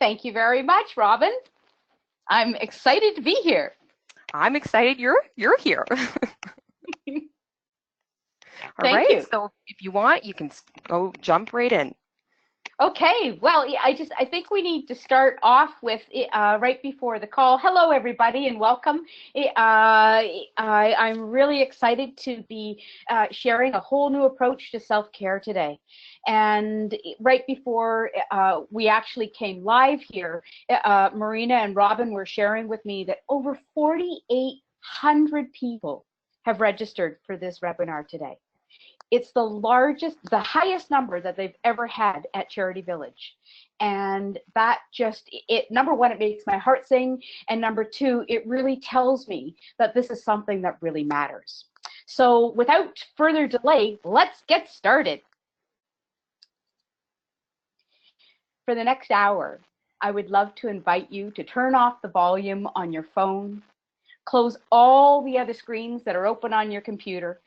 Thank you very much, Robin. I'm excited to be here. I'm excited you're here. All Thank right, you. so if you want, you can go jump right in. Okay, well, I think we need to start off with right before the call. Hello, everybody, and welcome. I'm really excited to be sharing a whole new approach to self-care today. And right before we actually came live here, Marina and Robin were sharing with me that over 4,800 people have registered for this webinar today. It's the highest number that they've ever had at CharityVillage. And that number one, it makes my heart sing. And number two, it really tells me that this is something that really matters. So without further delay, let's get started. For the next hour, I would love to invite you to turn off the volume on your phone, close all the other screens that are open on your computer,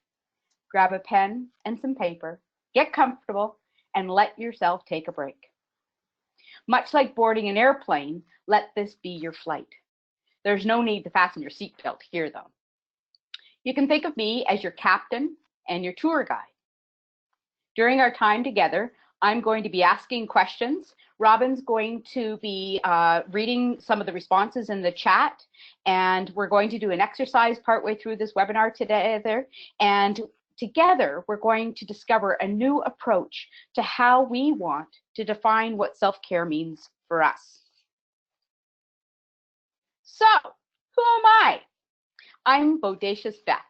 grab a pen and some paper, get comfortable, and let yourself take a break. Much like boarding an airplane, let this be your flight. There's no need to fasten your seatbelt here, though. You can think of me as your captain and your tour guide. During our time together, I'm going to be asking questions. Robin's going to be reading some of the responses in the chat, and we're going to do an exercise partway through this webinar together. And together, we're going to discover a new approach to how we want to define what self-care means for us. So, who am I? I'm Bodacious Beth.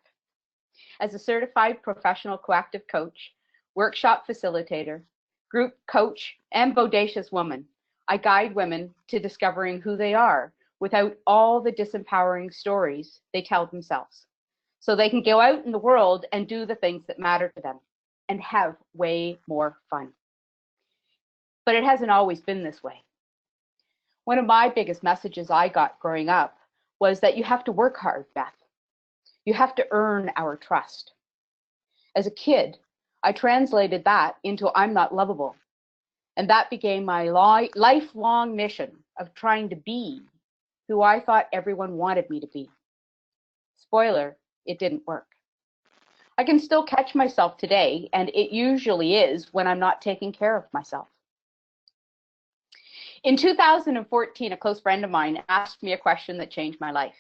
As a certified professional coactive coach, workshop facilitator, group coach, and bodacious woman, I guide women to discovering who they are without all the disempowering stories they tell themselves, so they can go out in the world and do the things that matter to them and have way more fun. But it hasn't always been this way. One of my biggest messages I got growing up was that you have to work hard, Beth. You have to earn our trust. As a kid, I translated that into I'm not lovable. And that became my lifelong mission of trying to be who I thought everyone wanted me to be. Spoiler, it didn't work. I can still catch myself today, and it usually is when I'm not taking care of myself. In 2014, a close friend of mine asked me a question that changed my life.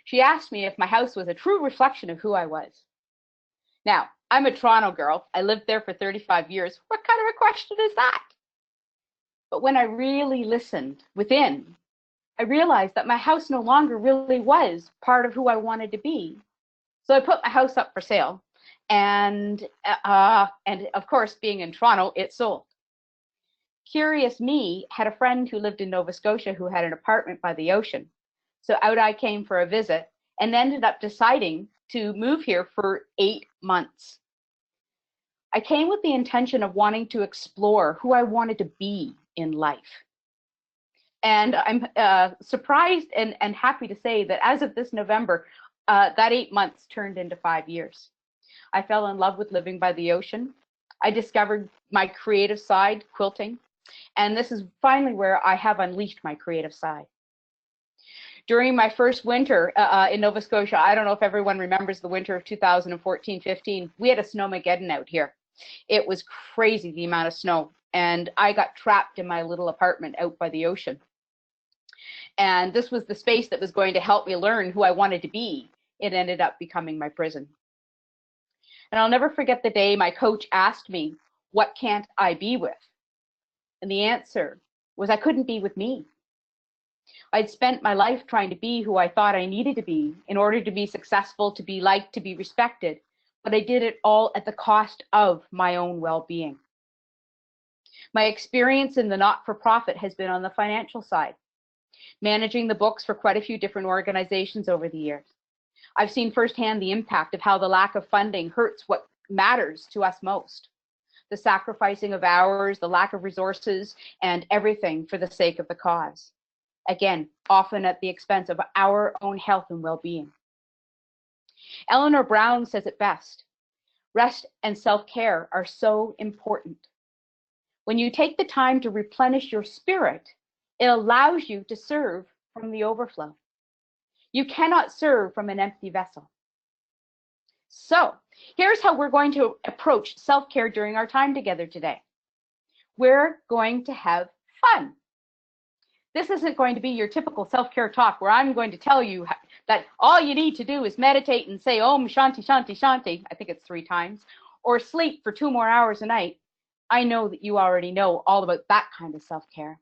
She asked me if my house was a true reflection of who I was. Now, I'm a Toronto girl. I lived there for 35 years. What kind of a question is that? But when I really listened within, I realized that my house no longer really was part of who I wanted to be. So I put my house up for sale, and of course, being in Toronto, it sold. Curious me had a friend who lived in Nova Scotia who had an apartment by the ocean. So out I came for a visit and ended up deciding to move here for 8 months. I came with the intention of wanting to explore who I wanted to be in life. And I'm surprised and happy to say that as of this November, that 8 months turned into 5 years. I fell in love with living by the ocean. I discovered my creative side, quilting. And this is finally where I have unleashed my creative side. During my first winter in Nova Scotia, I don't know if everyone remembers the winter of 2014-15, we had a snowmageddon out here. It was crazy, the amount of snow. And I got trapped in my little apartment out by the ocean. And this was the space that was going to help me learn who I wanted to be. It ended up becoming my prison. And I'll never forget the day my coach asked me, what can't I be with? And the answer was I couldn't be with me. I'd spent my life trying to be who I thought I needed to be in order to be successful, to be liked, to be respected. But I did it all at the cost of my own well-being. My experience in the not-for-profit has been on the financial side, managing the books for quite a few different organizations over the years. I've seen firsthand the impact of how the lack of funding hurts what matters to us most. The sacrificing of hours, the lack of resources, and everything for the sake of the cause. Again, often at the expense of our own health and well-being. Eleanor Brown says it best. Rest and self-care are so important. When you take the time to replenish your spirit, It allows you to serve from the overflow. You cannot serve from an empty vessel. So here's how we're going to approach self-care during our time together today. We're going to have fun. This isn't going to be your typical self-care talk where I'm going to tell you that all you need to do is meditate and say Om Shanti Shanti Shanti, I think it's 3 times, or sleep for 2 more hours a night. I know that you already know all about that kind of self-care.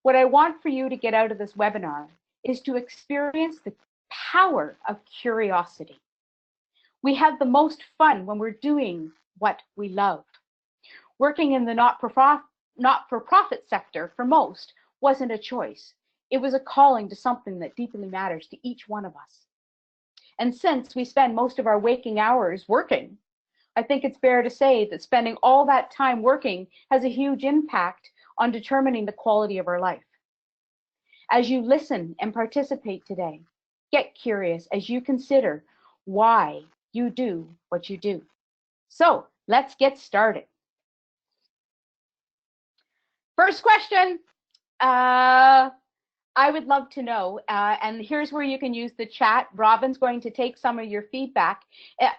What I want for you to get out of this webinar is to experience the power of curiosity. We have the most fun when we're doing what we love. Working in the not-for-profit sector for most wasn't a choice. It was a calling to something that deeply matters to each one of us. And since we spend most of our waking hours working, I think it's fair to say that spending all that time working has a huge impact on determining the quality of our life. As you listen and participate today, get curious as you consider why you do what you do. So let's get started. First question, I would love to know, and here's where you can use the chat. Robin's going to take some of your feedback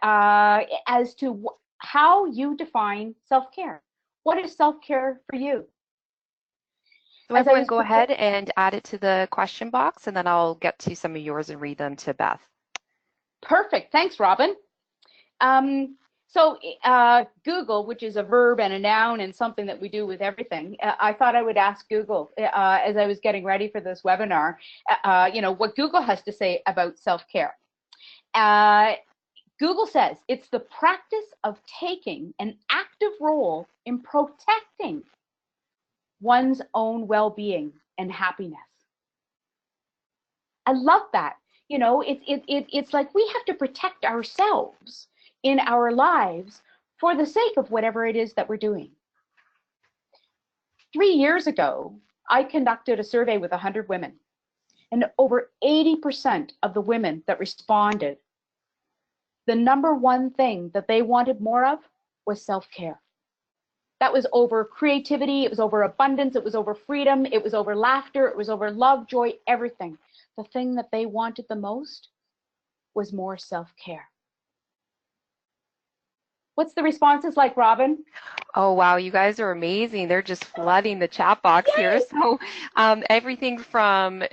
as to how you define self-care. What is self-care for you? So everyone go ahead and add it to the question box, and then I'll get to some of yours and read them to Beth. Perfect. Thanks, Robin. So Google, which is a verb and a noun and something that we do with everything, I thought I would ask Google as I was getting ready for this webinar, what Google has to say about self-care. Google says it's the practice of taking an active role in protecting one's own well-being and happiness. I love that. It's like we have to protect ourselves in our lives for the sake of whatever it is that we're doing. 3 years ago, I conducted a survey with 100 women, and over 80% of the women that responded, the number one thing that they wanted more of was self-care. That was over creativity, it was over abundance, it was over freedom, it was over laughter, it was over love, joy, everything. The thing that they wanted the most was more self-care. What's the responses like, Robin? Oh, wow, you guys are amazing. They're just flooding the chat box here. So everything from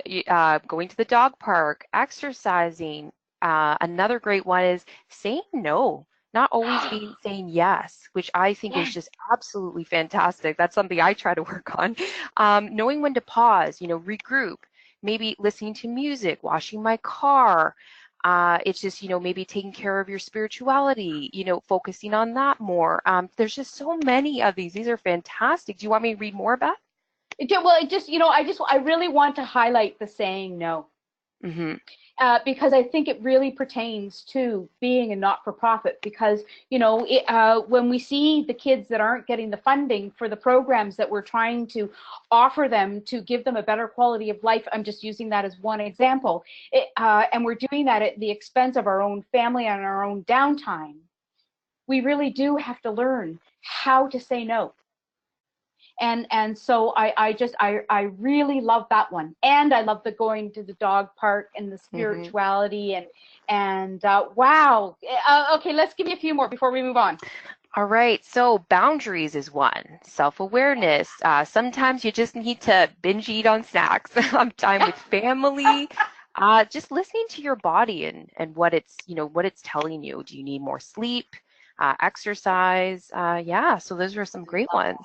going to the dog park, exercising. Another great one is saying no, not always saying yes, which I think is just absolutely fantastic. That's something I try to work on. Knowing when to pause, regroup, maybe listening to music, washing my car. It's just, maybe taking care of your spirituality, focusing on that more. There's just so many of these. These are fantastic. Do you want me to read more, Beth? Well, I really want to highlight the saying no. Mm-hmm. Because I think it really pertains to being a not-for-profit, because when we see the kids that aren't getting the funding for the programs that we're trying to offer them to give them a better quality of life, I'm just using that as one example, and we're doing that at the expense of our own family and our own downtime, we really do have to learn how to say no. And so I really love that one, and I love the going to the dog park and the spirituality and wow. Okay, let's give you a few more before we move on. All right, so boundaries is one. Self-awareness. Sometimes you just need to binge eat on snacks. Time with family. Just listening to your body and what it's telling you. Do you need more sleep? Exercise? Yeah. So those are some great ones.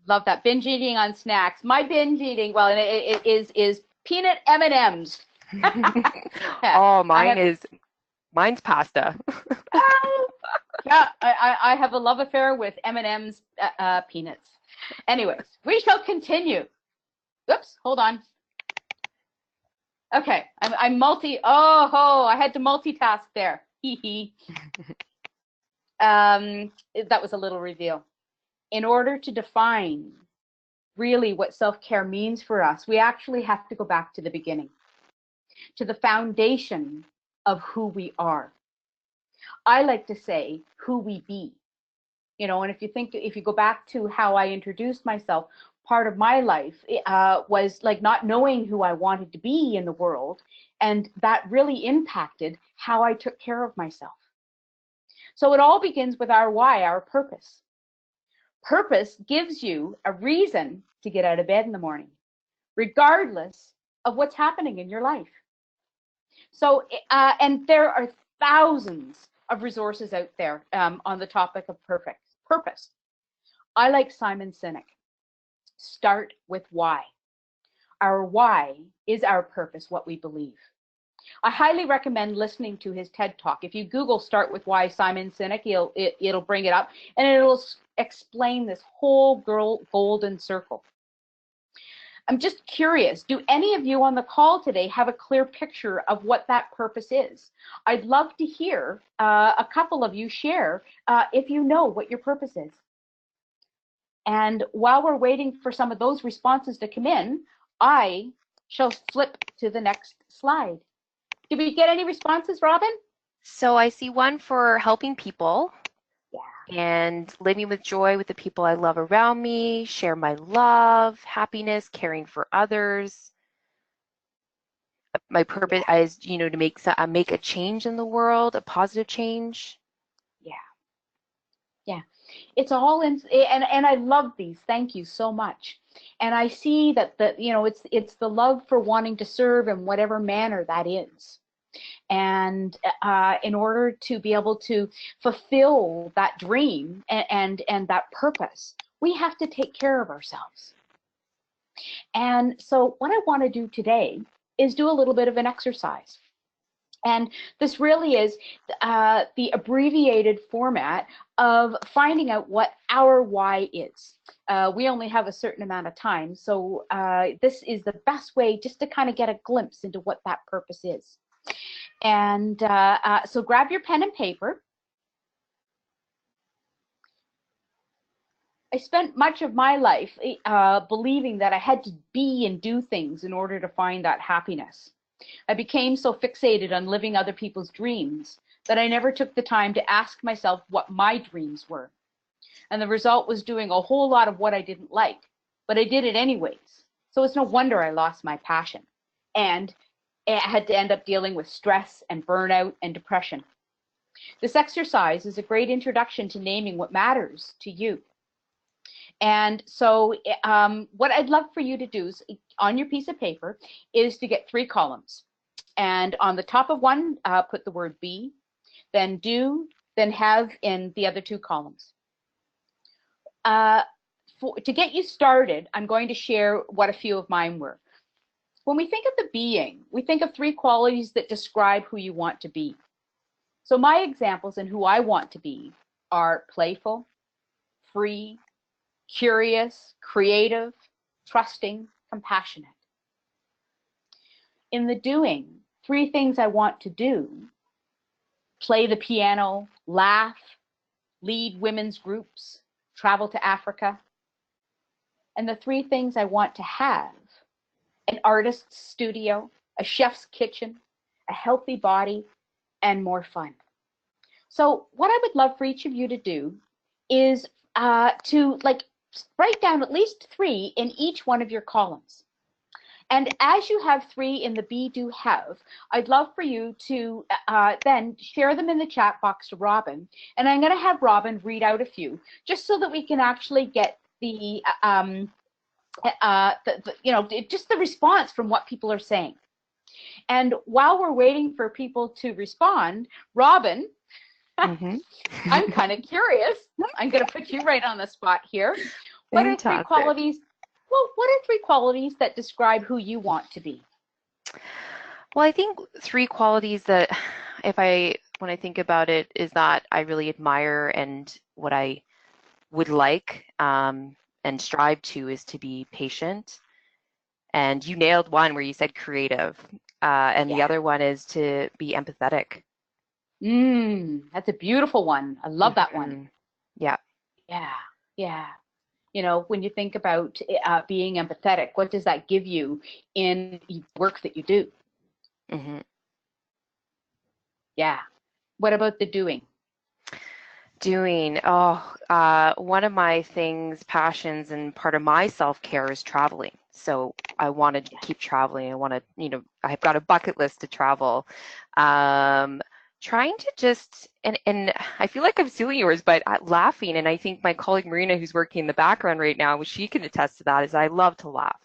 Love that. Binge eating on snacks. My binge eating, well, it is peanut M&Ms. Oh, mine's pasta. Yeah, I have a love affair with M&M's peanuts. Anyways, we shall continue. Oops, hold on. Okay, I'm I had to multitask there. That was a little reveal. In order to define really what self-care means for us, we actually have to go back to the beginning, to the foundation of who we are. I like to say who we be. And if you go back to how I introduced myself, part of my life was like not knowing who I wanted to be in the world, and that really impacted how I took care of myself. So it all begins with our why, our purpose. Purpose gives you a reason to get out of bed in the morning, regardless of what's happening in your life. So, and there are thousands of resources out there on the topic of purpose. I like Simon Sinek. Start with why. Our why is our purpose, what we believe. I highly recommend listening to his TED Talk. If you Google "Start with Why" Simon Sinek, it'll bring it up, and it'll explain this whole golden circle. I'm just curious, do any of you on the call today have a clear picture of what that purpose is? I'd love to hear a couple of you share if you know what your purpose is. And while we're waiting for some of those responses to come in, I shall flip to the next slide. Did we get any responses, Robin? So I see one for helping people. Yeah. And living with joy with the people I love around me, share my love, happiness, caring for others. My purpose is, to make a change in the world, a positive change. Yeah. Yeah. It's all in, and I love these. Thank you so much. And I see that it's the love for wanting to serve in whatever manner that is. And in order to be able to fulfill that dream and that purpose, we have to take care of ourselves. And so what I want to do today is do a little bit of an exercise. And this really is the abbreviated format of finding out what our why is. We only have a certain amount of time, so this is the best way just to kind of get a glimpse into what that purpose is. And so grab your pen and paper. I spent much of my life believing that I had to be and do things in order to find that happiness. I became so fixated on living other people's dreams that I never took the time to ask myself what my dreams were. And the result was doing a whole lot of what I didn't like, but I did it anyways. So it's no wonder I lost my passion. And I had to end up dealing with stress and burnout and depression. This exercise is a great introduction to naming what matters to you. And so what I'd love for you to do is, on your piece of paper, is to get 3 columns. And on the top of one, put the word be, then do, then have in the other 2 columns. To get you started, I'm going to share what a few of mine were. When we think of the being, we think of 3 qualities that describe who you want to be. So my examples and who I want to be are playful, free, curious, creative, trusting, compassionate. In the doing, 3 things I want to do: play the piano, laugh, lead women's groups, travel to Africa. And the 3 things I want to have: an artist's studio, a chef's kitchen, a healthy body, and more fun. So what I would love for each of you to do is to write down at least 3 in each one of your columns. And as you have 3 in the be, do, have, I'd love for you to then share them in the chat box to Robin. And I'm going to have Robin read out a few, just so that we can actually get just the response from what people are saying. And while we're waiting for people to respond, Robin, I'm kind of curious. I'm going to put you right on the spot here. What are 3 qualities? Well, what are 3 qualities that describe who you want to be? Well, I think 3 qualities that, when I think about it, is that I really admire, and what I would like and strive to is to be patient. And you nailed one where you said creative. And the other one is to be empathetic. That's a beautiful one. I love that one. Yeah. Yeah. Yeah. When you think about being empathetic, what does that give you in work that you do? Yeah. What about the doing? doing? Oh, one of my things, passions, and part of my self-care is traveling. So I want to keep traveling. I want to, I've got a bucket list to travel. Um, Trying to just, and I feel like I'm stealing yours, but laughing. And I think my colleague Marina, who's working in the background right now, she can attest to that, is I love to laugh,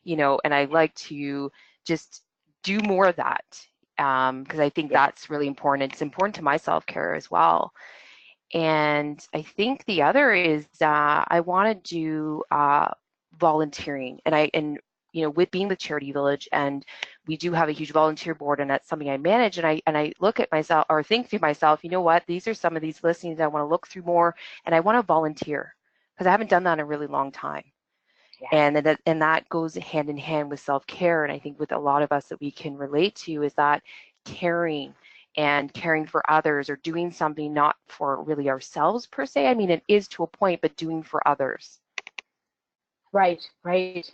and I like to just do more of that because I think Yeah. that's really important. It's important to my self-care as well. And I think the other is I want to do volunteering, with being with Charity Village, and we do have a huge volunteer board, and that's something I manage. And I look at myself or think to myself, you know what? These are some of these listings I want to look through more, and I want to volunteer because I haven't done that in a really long time. Yeah. And that goes hand in hand with self-care. And I think with a lot of us that we can relate to is that caring and caring for others, or doing something not for really ourselves per se. I mean, it is to a point, but doing for others. Right, right.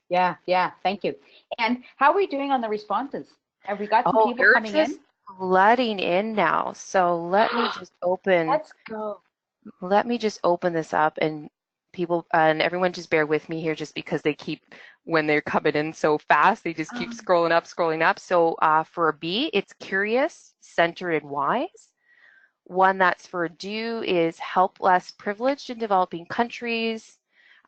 Yeah, yeah. Thank you. And how are we doing on the responses? Have we got some Oh, people they're coming just in? flooding in now. So Let's go. let me just open this up, and people and everyone just bear with me here just because when they're coming in so fast, they just keep Um, scrolling up, scrolling up. So for a B, it's curious, centered, and wise. One that's for a do is help less privileged in developing countries.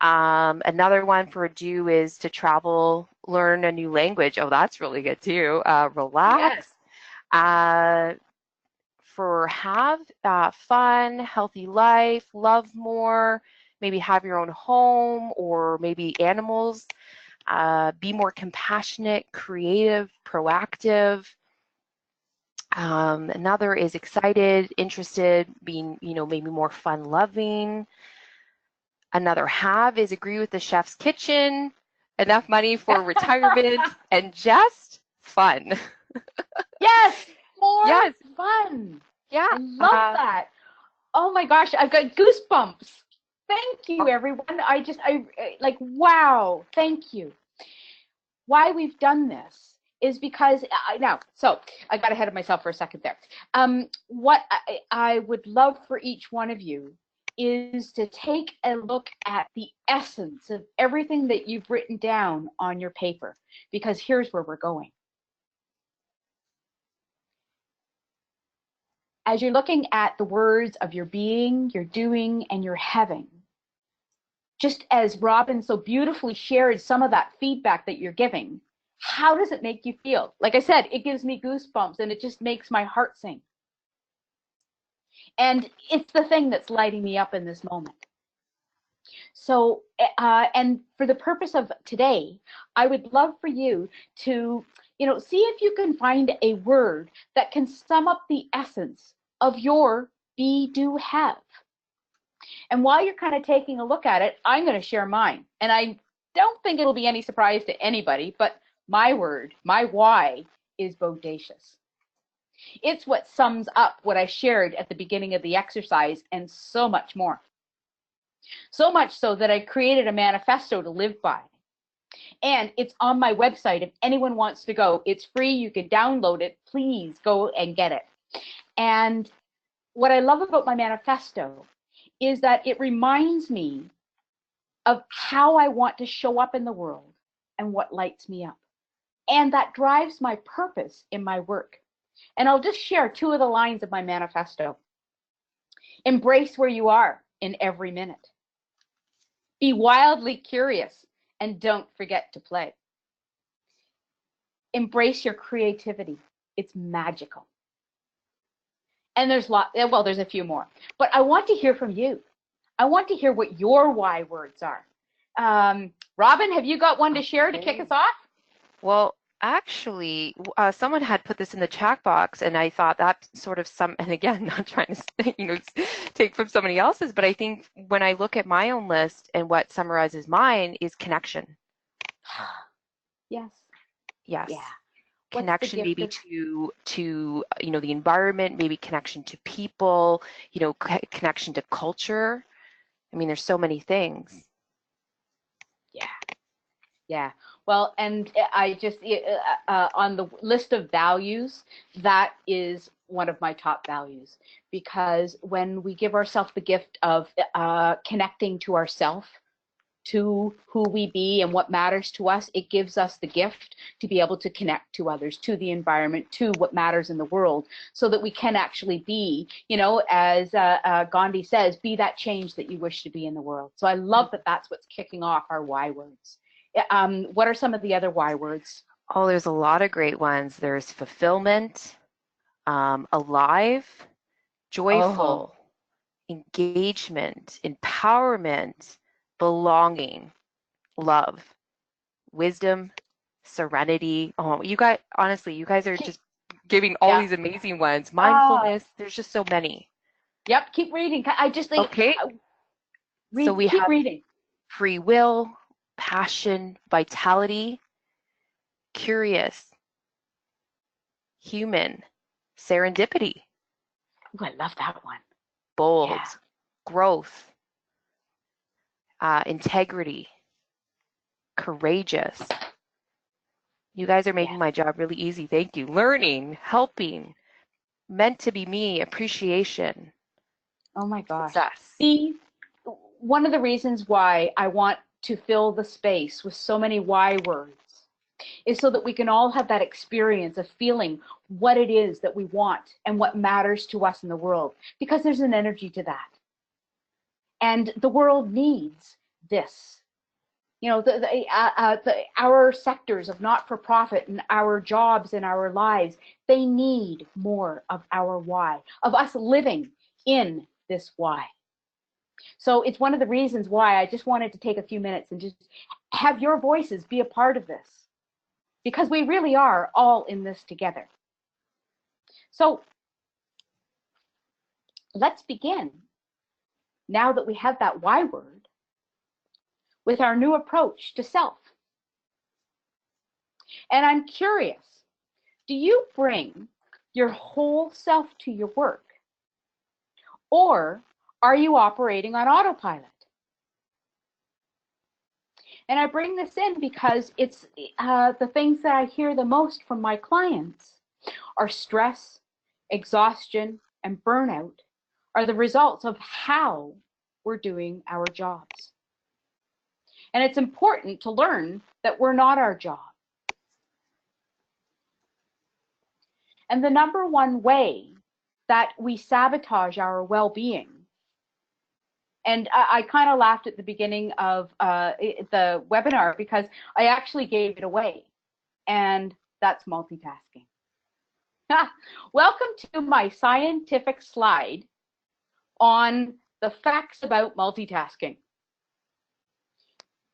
Another one for a do is to travel, learn a new language. Oh, that's really good too. yes. Relax. Uh, for have fun, healthy life, love more, maybe have your own home or maybe animals. Be more compassionate, creative, proactive. Another is excited, interested, being, maybe more fun loving. Another have is agree with the chef's kitchen, enough money for retirement, and just fun. Yes, more Yes, fun. yeah. I love that. Oh my gosh, I've got goosebumps. Thank you, everyone. I like, wow. Thank you. Why we've done this is because so I got ahead of myself for a second there. What I would love for each one of you is to take a look at the essence of everything that you've written down on your paper, because here's where we're going. As you're looking at the words of your being, your doing, and your having, just as Robin so beautifully shared some of that feedback that you're giving, how does it make you feel? Like I said, it gives me goosebumps and it just makes my heart sing. And it's the thing that's lighting me up in this moment. So, and for the purpose of today, I would love for you to, see if you can find a word that can sum up the essence of your be, do, have. And while you're kind of taking a look at it, I'm going to share mine. And I don't think it'll be any surprise to anybody, but my word, my why, is bodacious. It's what sums up what I shared at the beginning of the exercise and so much more. So much so that I created a manifesto to live by. And it's on my website if anyone wants to go. It's free. You can download it. Please go and get it. And what I love about my manifesto is that it reminds me of how I want to show up in the world and what lights me up. And that drives my purpose in my work. And I'll just share two of the lines of my manifesto. Embrace where you are in every minute. Be wildly curious and don't forget to play. Embrace your creativity. It's magical. And there's a few more, but I want to hear from you. I want to hear what your why words are. Robin, have you got one to share to kick us off? Well, actually, someone had put this in the chat box, and I thought that sort of and again, not trying to, take from somebody else's, but I think when I look at my own list and what summarizes mine is connection. Yes. Yes. Yeah. Connection maybe to the environment, maybe connection to people, connection to culture. I mean, there's so many things. Yeah. Yeah. Well, and I just on the list of values, that is one of my top values, because when we give ourselves the gift of connecting to ourself, to who we be and what matters to us, it gives us the gift to be able to connect to others, to the environment, to what matters in the world, so that we can actually be, you know, as Gandhi says, be that change that you wish to be in the world. So I love that that's what's kicking off our why words. What are some of the other why words? Oh, there's a lot of great ones. There's fulfillment, alive, Oh, joyful, engagement, empowerment, belonging, love, wisdom, serenity. Oh, you guys, honestly, you guys are just giving all yeah. these amazing ones. Uh, Mindfulness, there's just so many. yep, keep reading. I just think, Okay, so we keep have reading. free will, passion, vitality, curious, human, serendipity, Ooh, I love that one. bold, Yeah. growth, integrity, courageous. You guys are making Yes. my job really easy. Thank you. Learning, helping, meant to be me, appreciation, Oh my gosh. success. See, one of the reasons why I want to fill the space with so many why words is so that we can all have that experience of feeling what it is that we want and what matters to us in the world, because there's an energy to that. And the world needs this. You know, our sectors of not-for-profit and our jobs and our lives, they need more of our why, of us living in this why. So it's one of the reasons why I just wanted to take a few minutes and just have your voices be a part of this, because we really are all in this together. So let's begin, now that we have that why word, with our new approach to self. And I'm curious, do you bring your whole self to your work, or are you operating on autopilot? And I bring this in because it's the things that I hear the most from my clients are stress, exhaustion, and burnout are the results of how we're doing our jobs. And it's important to learn that we're not our job. And the number one way that we sabotage our well-being, and I kind of laughed at the beginning of the webinar because I actually gave it away, and that's multitasking. Welcome to my scientific slide on the facts about multitasking.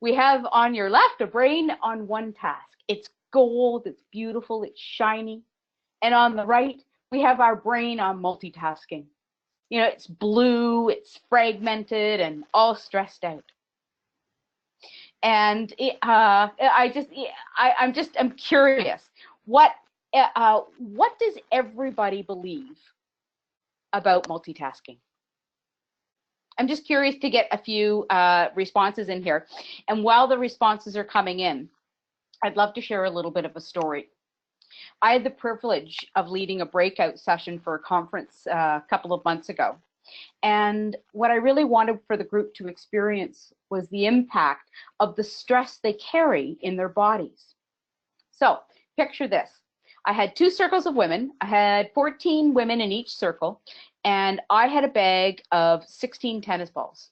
We have on your left a brain on one task. It's gold, it's beautiful, it's shiny. And on the right, we have our brain on multitasking. You know, it's blue, it's fragmented, and all stressed out. And I'm curious, what does everybody believe about multitasking? I'm just curious to get a few responses in here. And while the responses are coming in, I'd love to share a little bit of a story. I had the privilege of leading a breakout session for a conference a couple of months ago. And what I really wanted for the group to experience was the impact of the stress they carry in their bodies. So picture this. I had 2 circles of women. I had 14 women in each circle, and I had a bag of 16 tennis balls.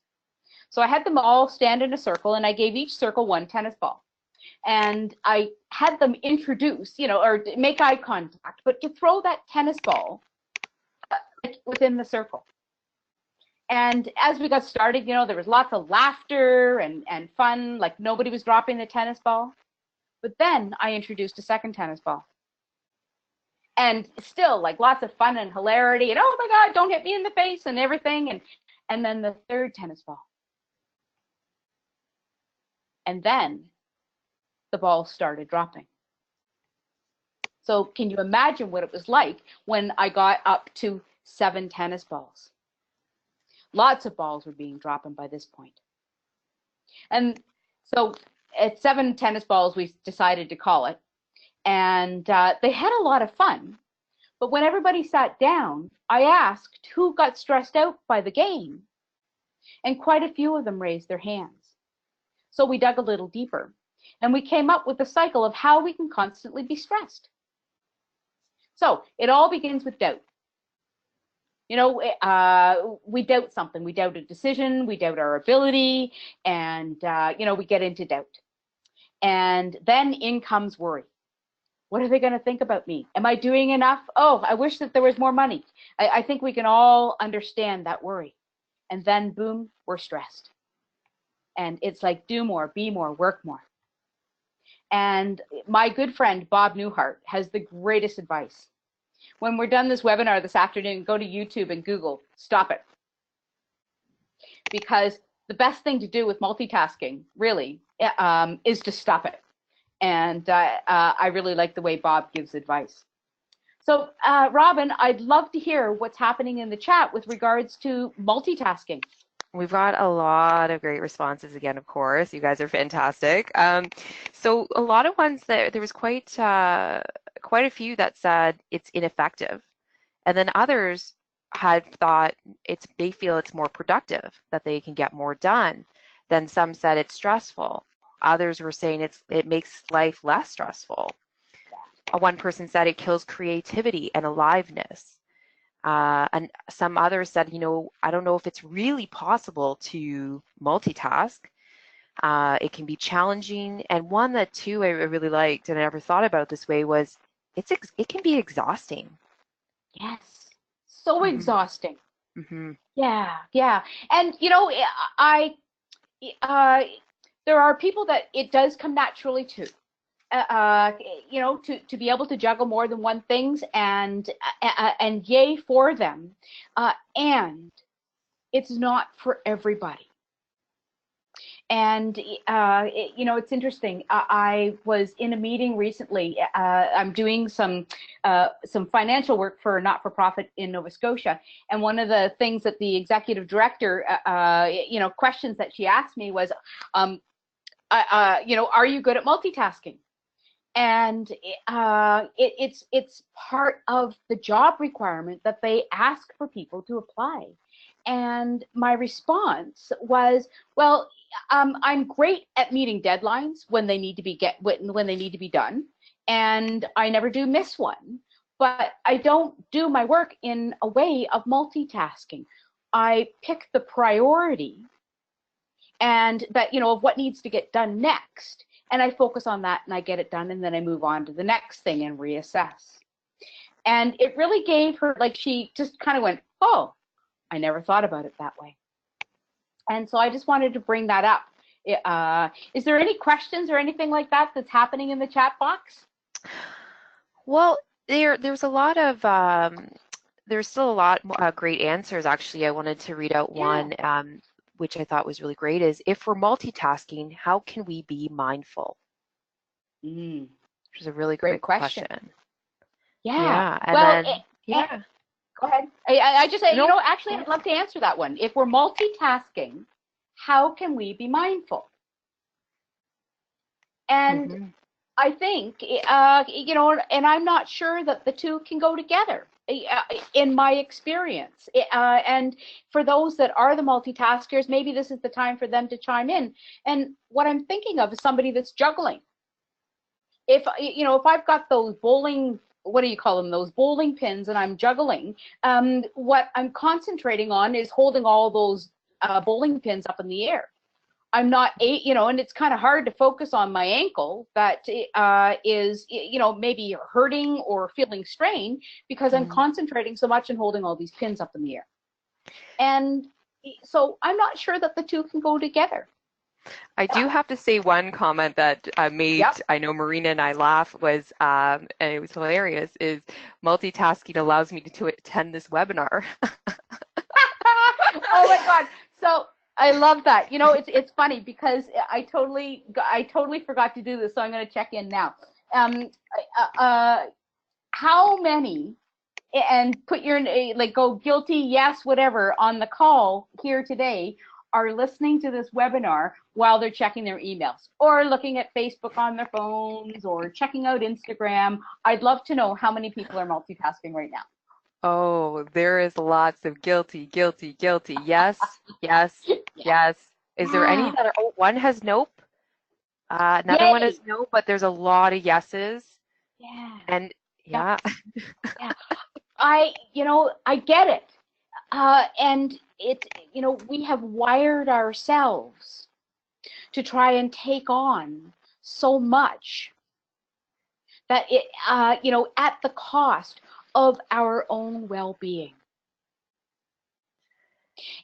So I had them all stand in a circle, and I gave each circle 1 tennis ball. And I had them introduce, you know, or make eye contact, but to throw that tennis ball within the circle. And as we got started, you know, there was lots of laughter and fun, like nobody was dropping the tennis ball. But then I introduced a second tennis ball. And still, like, lots of fun and hilarity, and oh my God, don't hit me in the face and everything. And then the third tennis ball. And then the ball started dropping. So can you imagine what it was like when I got up to 7 tennis balls? Lots of balls were being dropped by this point. And so at 7 tennis balls, we decided to call it. And they had a lot of fun. But when everybody sat down, I asked who got stressed out by the game, and quite a few of them raised their hands. So we dug a little deeper, and we came up with a cycle of how we can constantly be stressed. So it all begins with doubt. You know, we doubt something. We doubt a decision. We doubt our ability, and we get into doubt. And then in comes worry. What are they going to think about me? Am I doing enough? Oh, I wish that there was more money. I think we can all understand that worry. And then boom, we're stressed. And it's like, do more, be more, work more. And my good friend, Bob Newhart, has the greatest advice. When we're done this webinar this afternoon, go to YouTube and Google, stop it. Because the best thing to do with multitasking, really, is to stop it. And I really like the way Bob gives advice. So, Robin, I'd love to hear what's happening in the chat with regards to multitasking. We've got a lot of great responses again, of course. You guys are fantastic. So a lot of ones that there was quite a few that said it's ineffective. And then others had thought they feel it's more productive, that they can get more done. Then some said it's stressful. Others were saying it makes life less stressful. One person said it kills creativity and aliveness. And some others said, I don't know if it's really possible to multitask. It can be challenging. And one that too I really liked and I never thought about it this way was it can be exhausting. Yes, so exhausting. Mm-hmm. Yeah. And there are people that it does come naturally to. To be able to juggle more than one things, and yay for them. And it's not for everybody. And it's interesting. I was in a meeting recently. I'm doing some financial work for a not-for-profit in Nova Scotia, and one of the things that the executive director, questions that she asked me was, are you good at multitasking? And it's part of the job requirement that they ask for people to apply. And my response was, well, I'm great at meeting deadlines when they need to be done, and I never do miss one. But I don't do my work in a way of multitasking. I pick the priority and that of what needs to get done next. And I focus on that and I get it done, and then I move on to the next thing and reassess. And it really gave her, she just kind of went, oh, I never thought about it that way. And so I just wanted to bring that up. Is there any questions or anything like that that's happening in the chat box? Well, there's a lot of, there's still a lot of great answers, actually. I wanted to read out one. Which I thought was really great, is if we're multitasking, how can we be mindful? Which is a really great question. Yeah. And go ahead. I just say, actually, I'd love to answer that one. If we're multitasking, how can we be mindful? And I think, and I'm not sure that the two can go together. In my experience, and for those that are the multitaskers, maybe this is the time for them to chime in. And what I'm thinking of is somebody that's juggling. If I've got those bowling, what do you call them, those bowling pins, and I'm juggling, what I'm concentrating on is holding all those bowling pins up in the air. I'm not, and it's kind of hard to focus on my ankle that is, maybe hurting or feeling strain because I'm concentrating so much and holding all these pins up in the air. And so I'm not sure that the two can go together. I do have to say one comment that made, I know Marina and I laugh, was, and it was hilarious, is multitasking allows me to attend this webinar. Oh my God. So I love that. It's funny because I totally forgot to do this, so I'm going to check in now. How many, and put your, go guilty, yes, whatever, on the call here today, are listening to this webinar while they're checking their emails or looking at Facebook on their phones or checking out Instagram? I'd love to know how many people are multitasking right now. Oh, there is lots of guilty, guilty, guilty. Yes, yes, Yeah. yes. Is there any Yeah. that are, oh, one has nope. Another one Yay. is no, but there's a lot of yeses. Yeah. And Yeah. yeah, Yeah. I get it. And we have wired ourselves to try and take on so much that at the cost of our own well-being.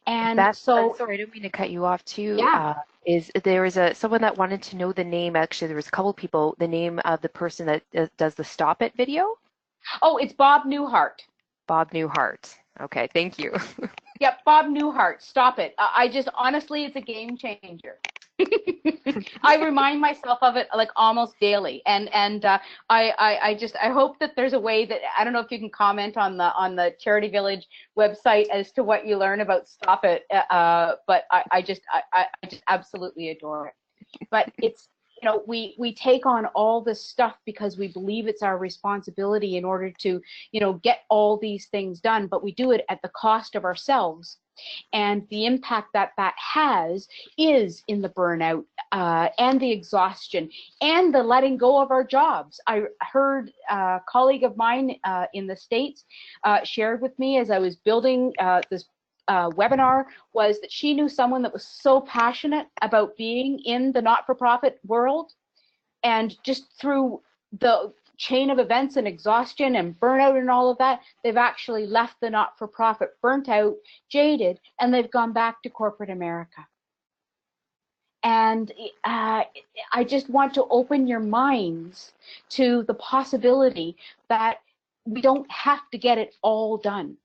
And Beth, so, sorry, I don't mean to cut you off too. yeah. Is there was someone that wanted to know the name, actually there was a couple people, the name of the person that does the Stop It video? Oh, it's Bob Newhart. Bob Newhart. Okay, thank you. Yep, Bob Newhart. Stop it. I just, honestly, it's a game changer. I remind myself of it like almost daily, and I hope that there's a way that, I don't know if you can comment on the Charity Village website as to what you learn about Stop It, but I just absolutely adore it. But it's, we take on all this stuff because we believe it's our responsibility in order to, get all these things done, but we do it at the cost of ourselves. And the impact that has is in the burnout and the exhaustion and the letting go of our jobs. I heard a colleague of mine in the States shared with me as I was building this webinar, was that she knew someone that was so passionate about being in the not-for-profit world, and just through the chain of events and exhaustion and burnout and all of that, they've actually left the not-for-profit burnt out, jaded, and they've gone back to corporate America. And I just want to open your minds to the possibility that we don't have to get it all done.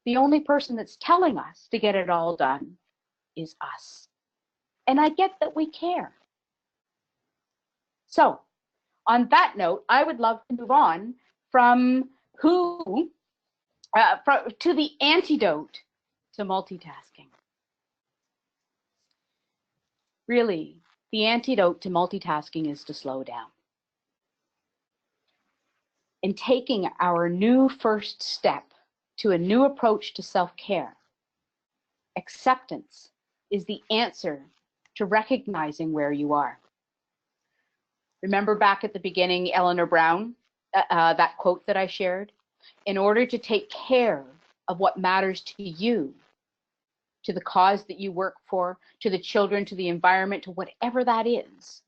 The only person that's telling us to get it all done is us. And I get that we care. So, on that note, I would love to move on from to the antidote to multitasking. Really, the antidote to multitasking is to slow down. In taking our new first step to a new approach to self-care, acceptance is the answer to recognizing where you are. Remember back at the beginning, Eleanor Brown, that quote that I shared? In order to take care of what matters to you, to the cause that you work for, to the children, to the environment, to whatever that is,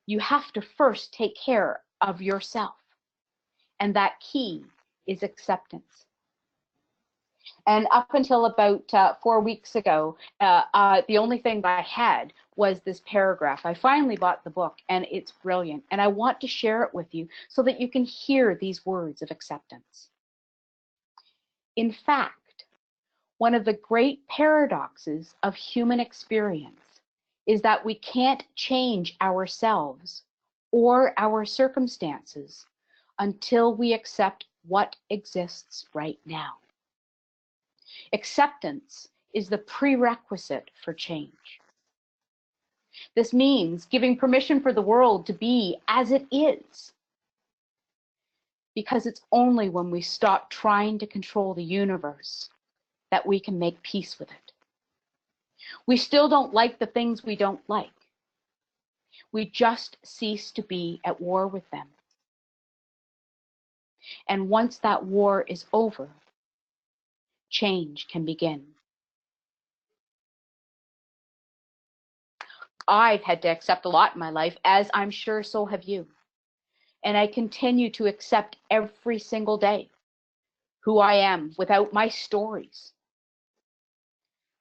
you have to first take care of yourself. And that key is acceptance. And up until about 4 weeks ago, the only thing that I had was this paragraph. I finally bought the book, and it's brilliant. And I want to share it with you so that you can hear these words of acceptance. In fact, one of the great paradoxes of human experience is that we can't change ourselves or our circumstances until we accept what exists right now. Acceptance is the prerequisite for change. This means giving permission for the world to be as it is, because it's only when we stop trying to control the universe that we can make peace with it. We still don't like the things we don't like. We just cease to be at war with them. And once that war is over, change can begin. I've had to accept a lot in my life, as I'm sure so have you. And I continue to accept every single day who I am without my stories.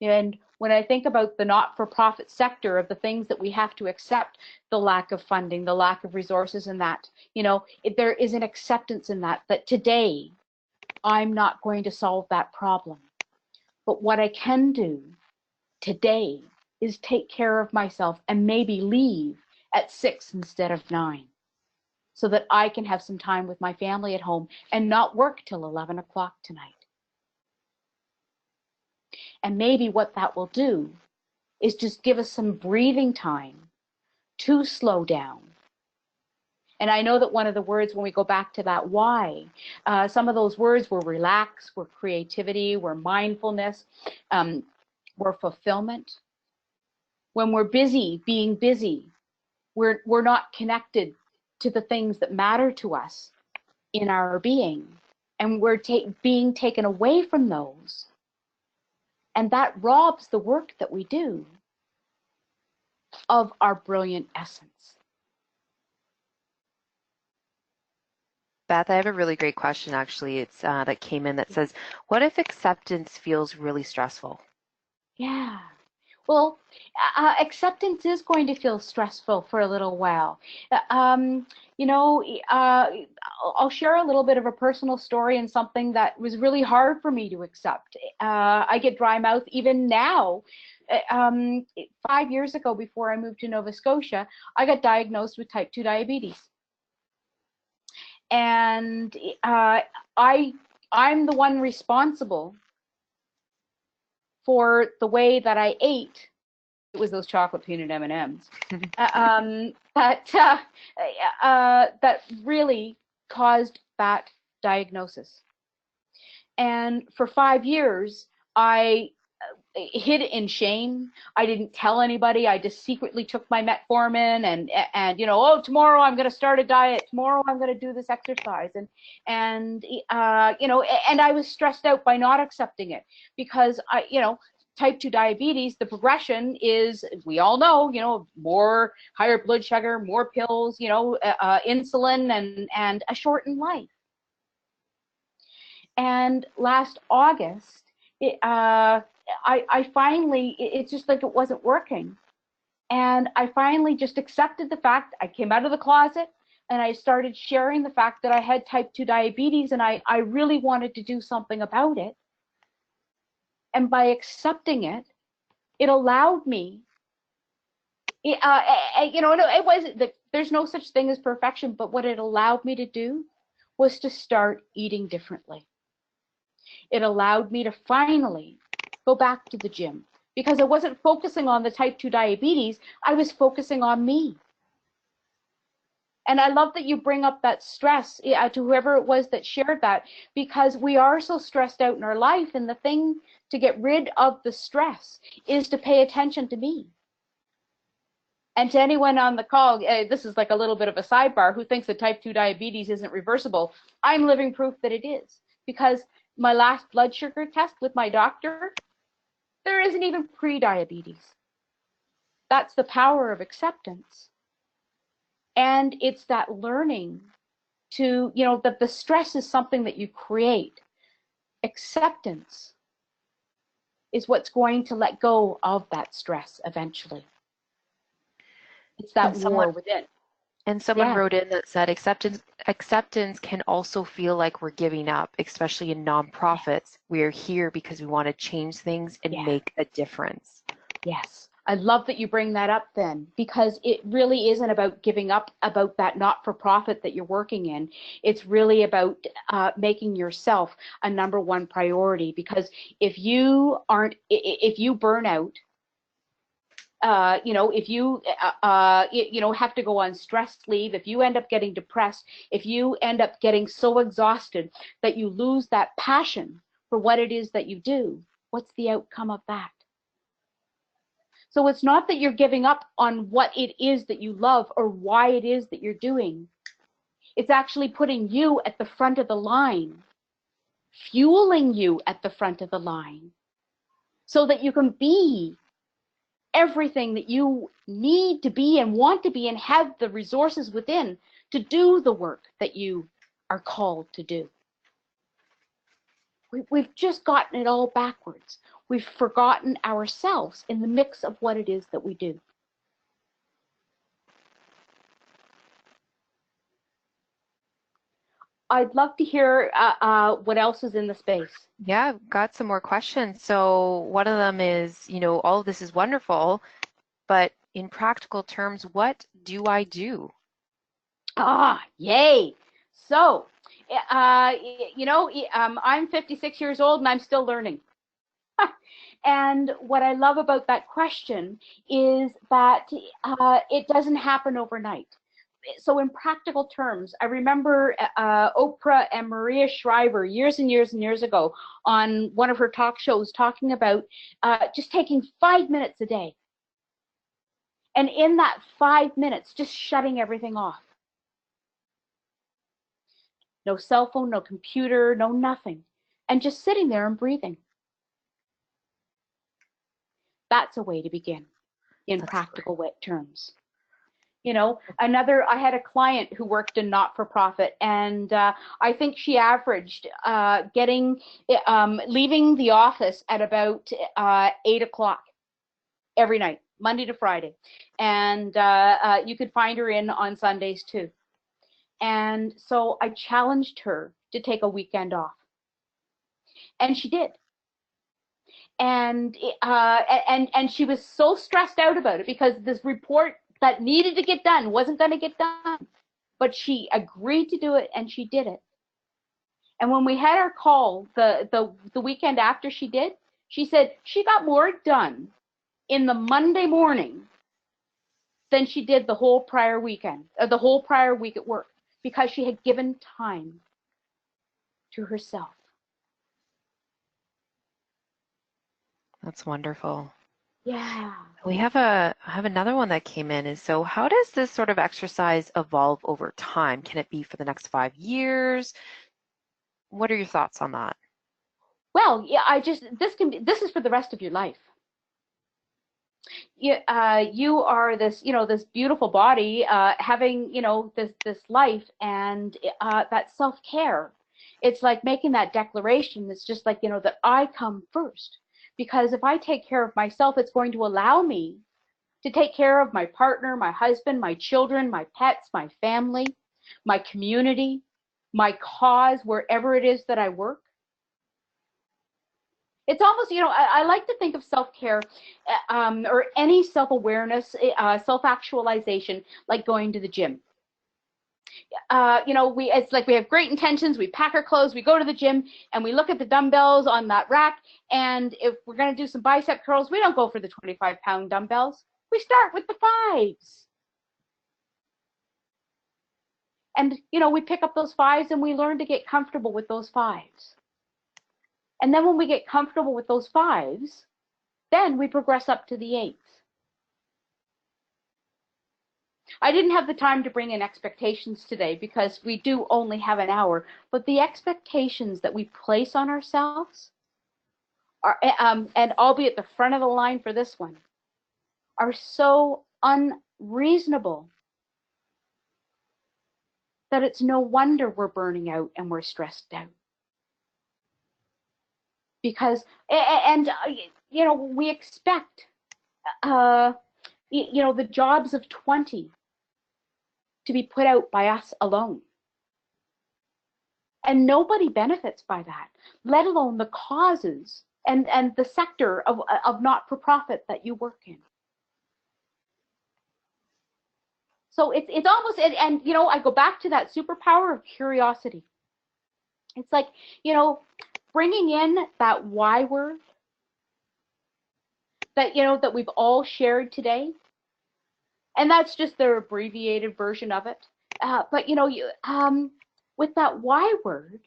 And when I think about the not-for-profit sector of the things that we have to accept, the lack of funding, the lack of resources in that, there is an acceptance in that today I'm not going to solve that problem. But what I can do today is take care of myself and maybe leave at 6 instead of 9, so that I can have some time with my family at home and not work till 11 o'clock tonight. And maybe what that will do is just give us some breathing time to slow down. And I know that one of the words, when we go back to that why, some of those words were relax, were creativity, were mindfulness, were fulfillment. When we're busy being busy, we're not connected to the things that matter to us in our being. And we're being taken away from those. And that robs the work that we do of our brilliant essence. Beth, I have a really great question, actually. It's that came in that says, what if acceptance feels really stressful? Yeah. Well, acceptance is going to feel stressful for a little while. You know, I'll share a little bit of a personal story and something that was really hard for me to accept. I get dry mouth even now. 5 years ago, before I moved to Nova Scotia, I got diagnosed with type 2 diabetes. And I'm the one responsible for the way that I ate. It was those chocolate peanut M&Ms that really caused that diagnosis. And for 5 years, I hid in shame. I didn't tell anybody. I just secretly took my metformin and you know, oh, tomorrow I'm going to start a diet. Tomorrow I'm going to do this exercise. And you know, and I was stressed out by not accepting it because you know, type 2 diabetes, the progression is, we all know, you know, more higher blood sugar, more pills, you know, insulin and a shortened life. And last August, I finally, it's just like it wasn't working. And I finally just accepted the fact. I came out of the closet and I started sharing the fact that I had type 2 diabetes, and I really wanted to do something about it. And by accepting it, it allowed me, you know, it wasn't, there's no such thing as perfection, but what it allowed me to do was to start eating differently. It allowed me to finally go back to the gym because I wasn't focusing on the type 2 diabetes, I was focusing on me. And I love that you bring up that stress to whoever it was that shared that, because we are so stressed out in our life, and the thing to get rid of the stress is to pay attention to me. And to anyone on the call, this is like a little bit of a sidebar, who thinks that type 2 diabetes isn't reversible. I'm living proof that it is, because my last blood sugar test with my doctor, there isn't even pre-diabetes. That's the power of acceptance. And it's that learning to, you know, that the stress is something that you create. Acceptance is what's going to let go of that stress eventually. It's that war within. And someone wrote in that said acceptance can also feel like we're giving up, especially in nonprofits. We are here because we want to change things and make a difference. Yes. I love that you bring that up then, because it really isn't about giving up about that not-for-profit that you're working in. It's really about making yourself a #1 priority, because if you burn out, you know, if you, you know, have to go on stress leave, if you end up getting depressed, if you end up getting so exhausted that you lose that passion for what it is that you do, what's the outcome of that? So it's not that you're giving up on what it is that you love or why it is that you're doing. It's actually putting you at the front of the line, fueling you at the front of the line, so that you can be everything that you need to be and want to be, and have the resources within to do the work that you are called to do. We've just gotten it all backwards. We've forgotten ourselves in the mix of what it is that we do. I'd love to hear what else is in the space. Yeah, I've got some more questions. So one of them is, you know, all of this is wonderful, but in practical terms, what do I do? Yay. So, you know, I'm 56 years old and I'm still learning. And what I love about that question is that it doesn't happen overnight. So in practical terms, I remember Oprah and Maria Shriver years and years and years ago on one of her talk shows talking about just taking 5 minutes a day. And in that 5 minutes, just shutting everything off. No cell phone, no computer, no nothing. And just sitting there and breathing. That's a way to begin in practical terms. You know, I had a client who worked in not-for-profit, and I think she averaged leaving the office at about 8 o'clock every night, Monday to Friday. And you could find her in on Sundays too. And so I challenged her to take a weekend off. And she did. And she was so stressed out about it because this report that needed to get done wasn't going to get done. But she agreed to do it, and she did it. And when we had our call the weekend after she did, she said she got more done in the Monday morning than she did the whole prior weekend, the whole prior week at work, because she had given time to herself. That's wonderful. Yeah. I have another one that came in. Is so how does this sort of exercise evolve over time? Can it be for the next 5 years? What are your thoughts on that? Well, yeah, this is for the rest of your life. You are this, this beautiful body, having, this life, and that self-care. It's like making that declaration. It's just like, that I come first. Because if I take care of myself, it's going to allow me to take care of my partner, my husband, my children, my pets, my family, my community, my cause, wherever it is that I work. It's almost, I like to think of self-care or any self-awareness, self-actualization, like going to the gym. It's like we have great intentions, we pack our clothes, we go to the gym, and we look at the dumbbells on that rack, and if we're going to do some bicep curls, we don't go for the 25-pound dumbbells. We start with the 5s. And, we pick up those 5s and we learn to get comfortable with those 5s. And then when we get comfortable with those 5s, then we progress up to the 8s. I didn't have the time to bring in expectations today because we do only have an hour, but the expectations that we place on ourselves are, and I'll be at the front of the line for this one, are so unreasonable that it's no wonder we're burning out and we're stressed out. Because, we expect, the jobs of 20 to be put out by us alone. And nobody benefits by that, let alone the causes and the sector of not-for-profit that you work in. So it's almost, and I go back to that superpower of curiosity. It's like, bringing in that why word that, that we've all shared today. And that's just the abbreviated version of it. But, with that why word,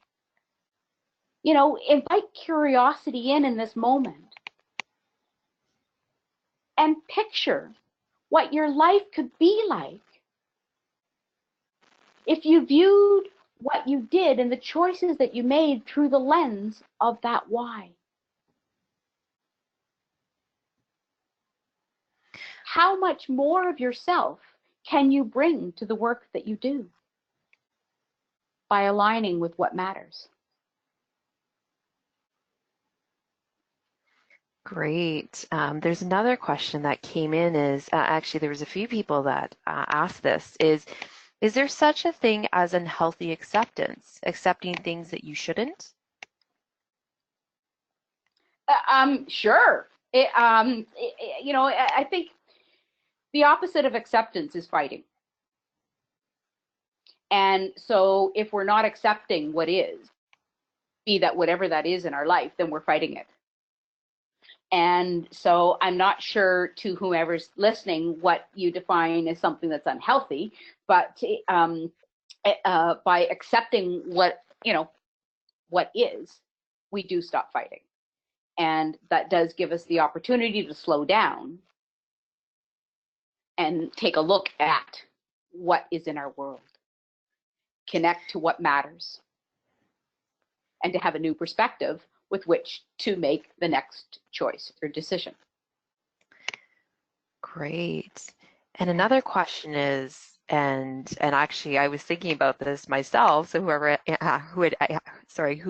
invite curiosity in this moment. And picture what your life could be like if you viewed what you did and the choices that you made through the lens of that why. How much more of yourself can you bring to the work that you do by aligning with what matters? Great. There's another question that came in is, actually there was a few people that asked this, is there such a thing as unhealthy acceptance, accepting things that you shouldn't? Sure. I think the opposite of acceptance is fighting. And so if we're not accepting what is, be that whatever that is in our life, then we're fighting it. And so I'm not sure, to whomever's listening, what you define as something that's unhealthy, but by accepting what is, we do stop fighting. And that does give us the opportunity to slow down and take a look at what is in our world, connect to what matters, and to have a new perspective with which to make the next choice or decision. Great. And another question is, and actually I was thinking about this myself, so who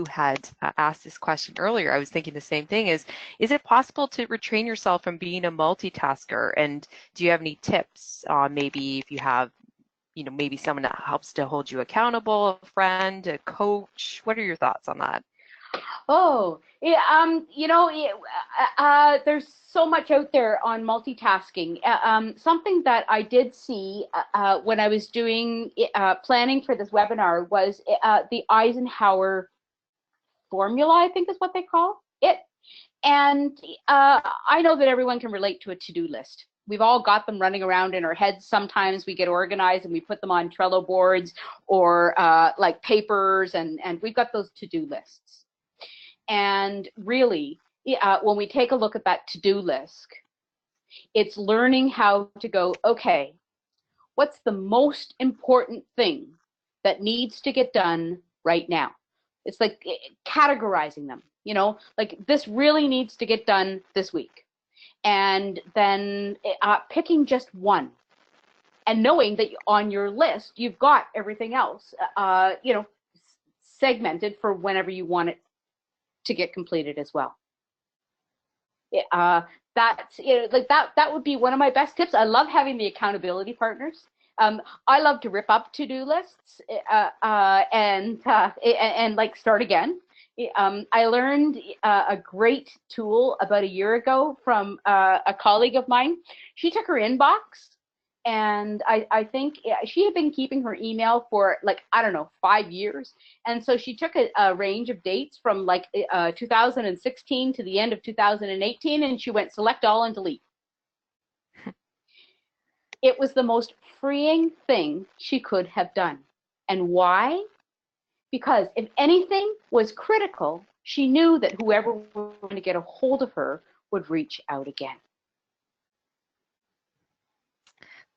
had asked this question earlier, I was thinking the same thing, is it possible to retrain yourself from being a multitasker? And do you have any tips on maybe if you have, maybe someone that helps to hold you accountable, a friend, a coach? What are your thoughts on that? Oh, yeah, there's so much out there on multitasking. Something that I did see when I was doing planning for this webinar was the Eisenhower formula, I think is what they call it. And I know that everyone can relate to a to-do list. We've all got them running around in our heads. Sometimes we get organized and we put them on Trello boards or like papers, and we've got those to-do lists. And really, when we take a look at that to-do list, it's learning how to go, okay, what's the most important thing that needs to get done right now? It's like categorizing them, like this really needs to get done this week. And then picking just one and knowing that on your list, you've got everything else, segmented for whenever you want it to get completed as well. That's that would be one of my best tips. I love having the accountability partners. I love to rip up to-do lists and like start again. I learned a great tool about a year ago from a colleague of mine. She took her inbox, and I think she had been keeping her email for 5 years. And so she took a range of dates from 2016 to the end of 2018, and she went select all and delete. It was the most freeing thing she could have done. And why? Because if anything was critical, she knew that whoever was going to get a hold of her would reach out again.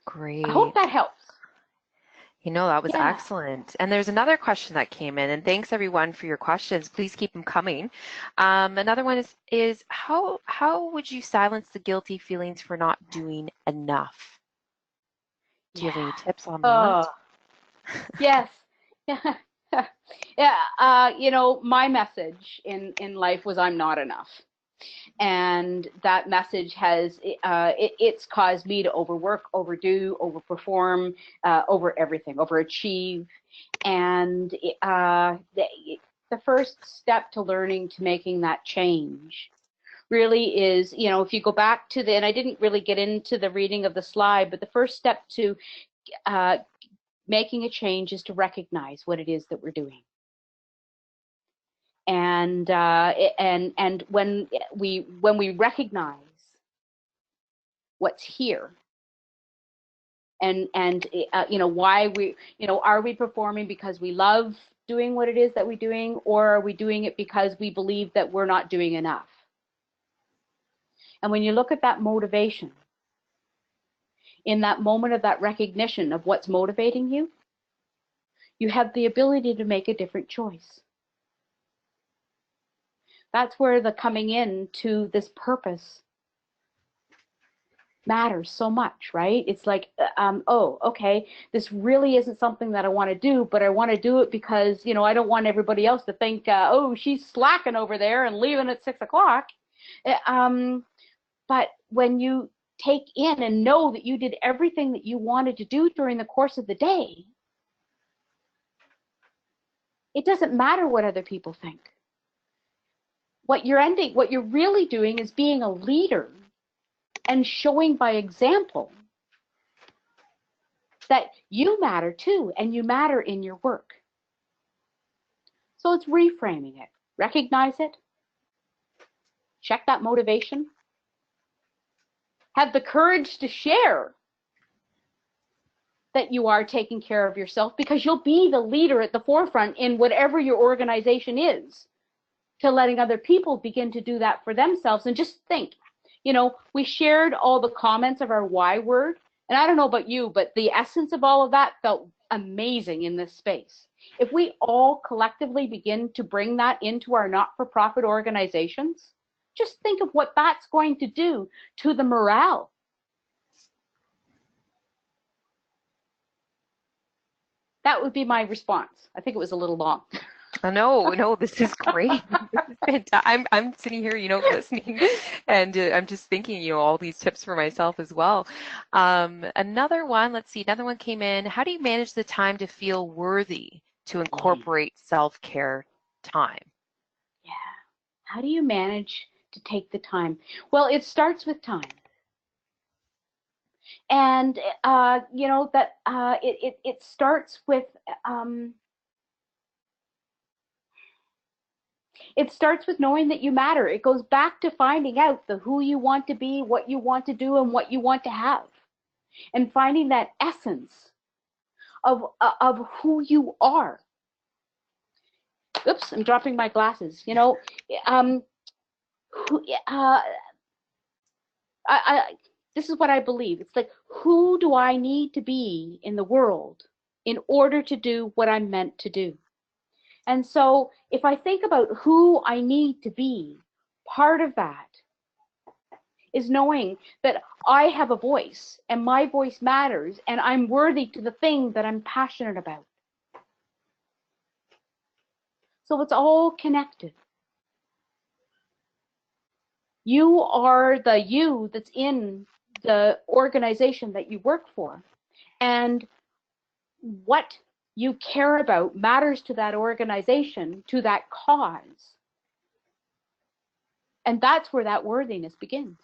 Great. I hope that helps. That was excellent. And there's another question that came in, and thanks everyone for your questions. Please keep them coming. Another one is how would you silence the guilty feelings for not doing enough? Do you have any tips on that? Yes. Yeah. My message in life was I'm not enough. And that message has, it's caused me to overwork, overdo, overperform, over everything, overachieve. And the first step to learning to making that change really is, if you go back to and I didn't really get into the reading of the slide, but the first step to making a change is to recognize what it is that we're doing. And when we recognize what's here, and why we, are we performing because we love doing what it is that we're doing, or are we doing it because we believe that we're not doing enough? And when you look at that motivation, in that moment of that recognition of what's motivating you, you have the ability to make a different choice. That's where the coming in to this purpose matters so much, right? It's like, oh, okay, this really isn't something that I want to do, but I want to do it because, I don't want everybody else to think, oh, she's slacking over there and leaving at 6 o'clock. But when you take in and know that you did everything that you wanted to do during the course of the day, it doesn't matter what other people think. What you're really doing is being a leader and showing by example that you matter too, and you matter in your work. So it's reframing it. Recognize it. Check that motivation. Have the courage to share that you are taking care of yourself, because you'll be the leader at the forefront in whatever your organization is, to letting other people begin to do that for themselves. And just think, you know, we shared all the comments of our why word, and I don't know about you, but the essence of all of that felt amazing in this space. If we all collectively begin to bring that into our not-for-profit organizations, just think of what that's going to do to the morale. That would be my response. I think it was a little long. No, this is great. This is fantastic. I'm sitting here, you know, listening, and I'm just thinking, you know, all these tips for myself as well. Another one, let's see, another one came in. How do you manage the time to feel worthy to incorporate self-care time? Yeah. How do you manage to take the time? Well, it starts with time. And, you know, that it starts with, it starts with knowing that you matter. It goes back to finding out the who you want to be, what you want to do, and what you want to have. And finding that essence of who you are. Oops, I'm dropping my glasses. You know, this is what I believe. It's like, who do I need to be in the world in order to do what I'm meant to do? And so if I think about who I need to be, part of that is knowing that I have a voice, and my voice matters, and I'm worthy to the thing that I'm passionate about. So it's all connected. You are the you that's in the organization that you work for. And what you care about matters to that organization, to that cause. And that's where that worthiness begins.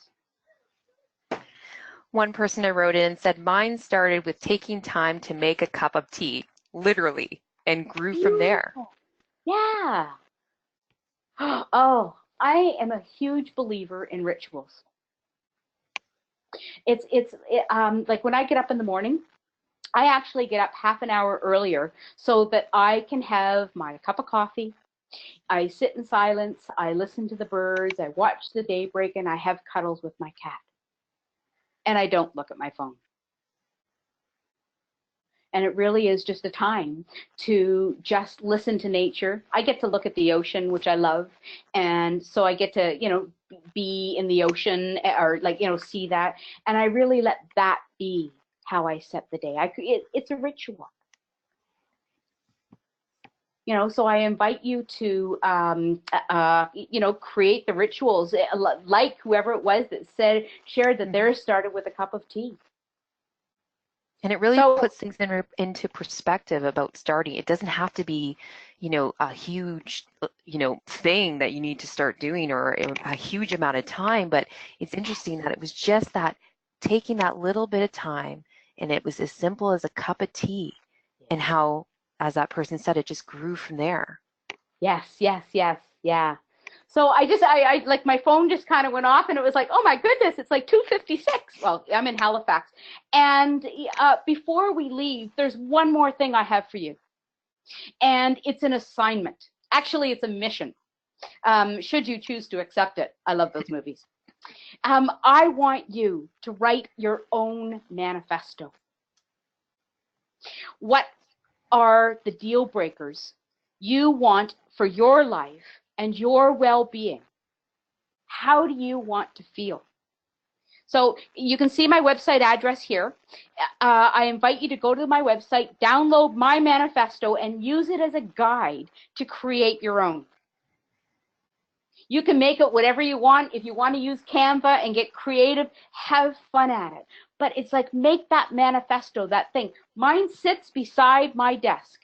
One person I wrote in said, mine started with taking time to make a cup of tea, literally, and grew from there. Yeah. Oh, I am a huge believer in rituals. Like when I get up in the morning, I actually get up half an hour earlier so that I can have my cup of coffee. I sit in silence, I listen to the birds, I watch the daybreak, and I have cuddles with my cat. And I don't look at my phone. And it really is just a time to just listen to nature. I get to look at the ocean, which I love. And so I get to, you know, be in the ocean, or like, you know, see that. And I really let that be how I set the day. It's a ritual. You know, so I invite you to, you know, create the rituals, like whoever it was that shared that theirs started with a cup of tea. And it really puts things into perspective about starting. It doesn't have to be, you know, a huge, you know, thing that you need to start doing, or a huge amount of time. But it's interesting that it was just that, taking that little bit of time, and it was as simple as a cup of tea, and how, as that person said, it just grew from there. Yes, yes, yes, yeah. So I like, my phone just kind of went off, and it was like, oh my goodness, it's like 2:56. Well, I'm in Halifax. And before we leave, there's one more thing I have for you. And it's an assignment. Actually, it's a mission. Should you choose to accept it. I love those movies. I want you to write your own manifesto. What are the deal breakers you want for your life and your well-being? How do you want to feel? So you can see my website address here. I invite you to go to my website, download my manifesto, and use it as a guide to create your own. You can make it whatever you want. If you want to use Canva and get creative, have fun at it. But it's like, make that manifesto, that thing. Mine sits beside my desk.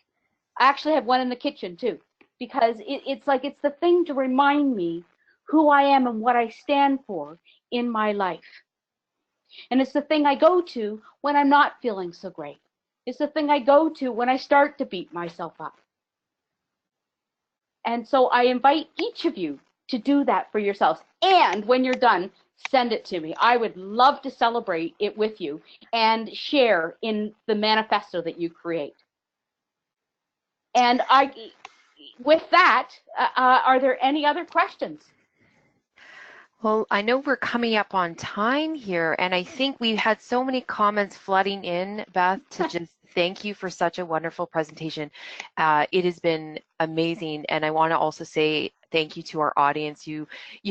I actually have one in the kitchen too, because it's like, it's the thing to remind me who I am and what I stand for in my life. And it's the thing I go to when I'm not feeling so great. It's the thing I go to when I start to beat myself up. And so I invite each of you to do that for yourselves. And when you're done, send it to me. I would love to celebrate it with you and share in the manifesto that you create. And with that, are there any other questions? Well, I know we're coming up on time here, and I think we've had so many comments flooding in, Beth, to just thank you for such a wonderful presentation. It has been amazing, and I want to also say thank you to our audience. You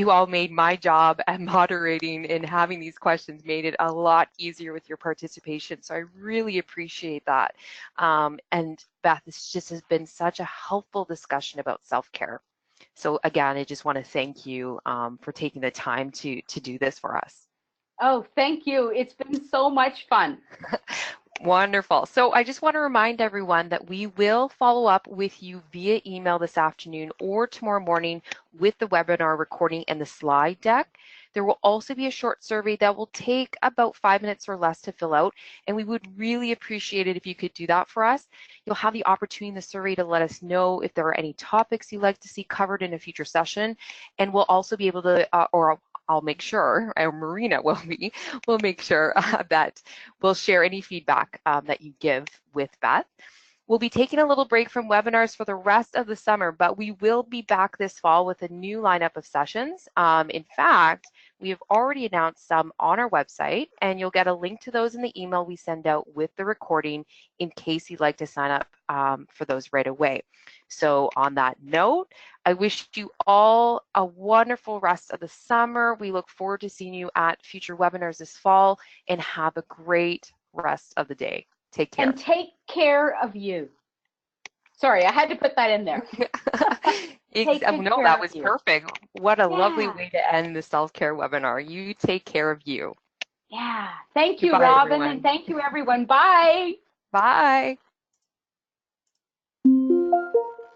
all made my job at moderating and having these questions made it a lot easier with your participation, so I really appreciate that. And Beth, this just has been such a helpful discussion about self-care. So again, I just want to thank you for taking the time to do this for us. Oh, thank you. It's been so much fun. Wonderful. So I just want to remind everyone that we will follow up with you via email this afternoon or tomorrow morning with the webinar recording and the slide deck. There will also be a short survey that will take about 5 minutes or less to fill out, and we would really appreciate it if you could do that for us. You'll have the opportunity in the survey to let us know if there are any topics you'd like to see covered in a future session, and we'll also be able to, or I'll make sure, or Marina will make sure that we'll share any feedback that you give with Beth. We'll be taking a little break from webinars for the rest of the summer, but we will be back this fall with a new lineup of sessions. In fact, we have already announced some on our website, and you'll get a link to those in the email we send out with the recording in case you'd like to sign up for those right away. So on that note, I wish you all a wonderful rest of the summer. We look forward to seeing you at future webinars this fall, and have a great rest of the day. Take care. And take care of you. Sorry, I had to put that in there. No, that was perfect. What a lovely way to end the self-care webinar. You take care of you. Yeah. Thank you, Goodbye, Robin, everyone. and thank you, everyone. Bye. Bye.